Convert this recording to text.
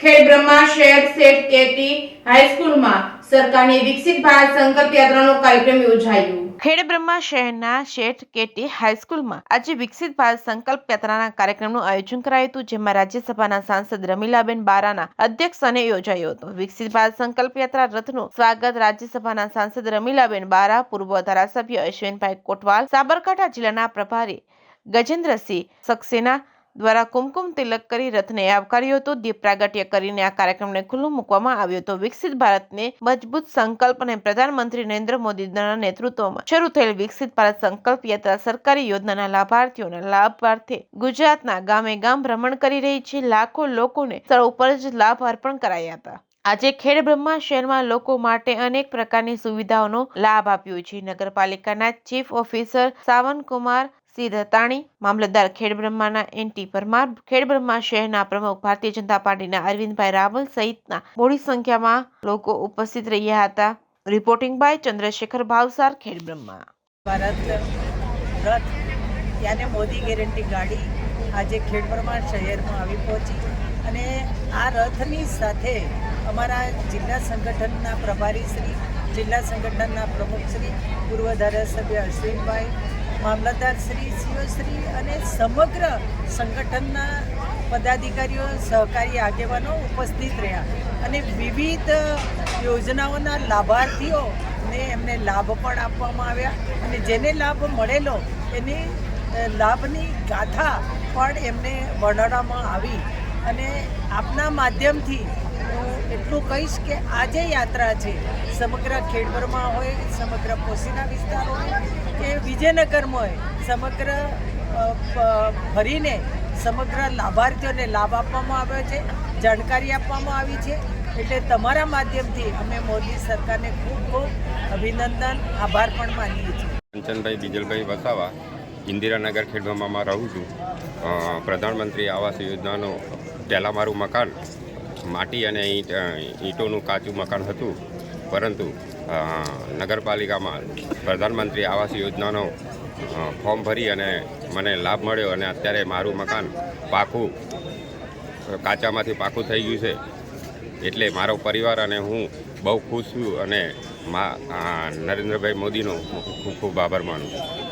ખેડબ્રહ્મા શહેર સેઠ કેટી હાઈસ્કૂલમાં સરકારની વિકસિત ભારત સંકલ્પ યાત્રાનો કાર્યક્રમ યોજાયો। ખેડબ્રહ્મા શહેરના શેઠ કેટી હાઈસ્કૂલમાં આજે વિકસિત ભારત સંકલ્પ યાત્રાના કાર્યક્રમનું આયોજન કરાયું હતું, જેમાં રાજ્યસભાના સાંસદ રમીલાબેન બારાના અધ્યક્ષસ્થાને યોજાયો હતો। વિકસિત ભારત સંકલ્પ યાત્રા રથનું સ્વાગત રાજ્યસભાના સાંસદ રમીલાબેન બારા, પૂર્વ ધારાસભ્ય અશ્વિનભાઈ કોટવાલ, સાબરકાંઠા જિલ્લાના પ્રભારી ગજેન્દ્રસિંહ સક્સેના દ્વારા કુમકુમ તિલક કરી રથને આવકાર્યો હતો। દીપ પ્રાગટ્ય કરીને આ કાર્યક્રમને ખુલ્લો મૂકવામાં આવ્યો હતો। વિકસિત ભારતને મજબૂત સંકલ્પ અને પ્રધાનમંત્રી નરેન્દ્ર મોદીના નેતૃત્વમાં શરૂ થયેલ વિકસિત ભારત સંકલ્પ યાત્રા સરકારી યોજનાના લાભાર્થીઓના લાભાર્થે ગુજરાતના ગામે ગામ ભ્રમણ કરી રહી છે। લાખો લોકોને સ્થળ ઉપર જ લાભ અર્પણ કરાયા હતા। આજે ખેડબ્રહ્મા શહેરમાં લોકો માટે અનેક પ્રકારની સુવિધાઓનો લાભ આપ્યો છે। નગરપાલિકાના ચીફ ઓફિસર સાવનકુમાર સિંહ રતાણી, મામલતદાર ખેડબ્રહ્માના એનટી પરમાર, ખેડબ્રહ્મા શહેરના પ્રમુખ ભારતીય જનતા પાર્ટીના અરવિંદભાઈ રાવલ સહિતના મોટી સંખ્યામાં લોકો ઉપસ્થિત રહ્યા હતા। Reporting by Chandrashekhar Bhavsar, Khedbrahma. ભારત રથ યાને મોદી ગેરંટી ગાડી આજે ખેડબ્રહ્મા શહેરમાં આવી પહોંચી અને આ રથની સાથે અમારા જિલ્લા સંગઠનના પ્રભારી શ્રી, જિલ્લા સંગઠનના પ્રમુખ શ્રી, પૂર્વ ધારાસભ્ય અશ્વિનભાઈ, મામલતદાર શ્રી, સીઓ શ્રી અને સમગ્ર સંગઠનના પદાધિકારીઓ, સહકારી આગેવાનો ઉપસ્થિત રહ્યા અને વિવિધ યોજનાઓના લાભાર્થીઓને એમને લાભ પણ આપવામાં આવ્યા અને જેને લાભ મળેલો એની લાભની ગાથા પણ એમને વર્ણવવામાં આવી। અને આપના માધ્યમથી હું એટલું કહીશ કે આજે યાત્રા છે, સમગ્ર ખેડબ્રહ્મા હોય, સમગ્ર પોશીના વિસ્તાર હોય કે વિજયનગરમાં હોય, સમગ્ર ફરીને સમગ્ર લાભાર્થીઓને લાભ આપવામાં આવ્યો છે, જાણકારી આપવામાં આવી છે। એટલે તમારા માધ્યમથી અમે મોદી સરકારને ખૂબ ખૂબ અભિનંદન, આભાર પણ માનીએ છીએ। કંચનભાઈ બીજલભાઈ વસાવા, ઇન્દિરાનગર ખેડબ્રહ્મામાં રહું છું। પ્રધાનમંત્રી આવાસ યોજનાનું પહેલાં મારું મકાન માટી અને ઈંટોનું કાચું મકાન હતું, પરંતુ નગરપાલિકામાં પ્રધાનમંત્રી આવાસ યોજનાનો ફોર્મ ભરી અને મને લાભ મળ્યો અને અત્યારે મારું મકાન પાકું, કાચામાંથી પાકું થઈ ગયું છે। એટલે મારો પરિવાર અને હું બહુ ખુશ છું અને નરેન્દ્રભાઈ મોદીનો ખૂબ ખૂબ આભાર માનું છું।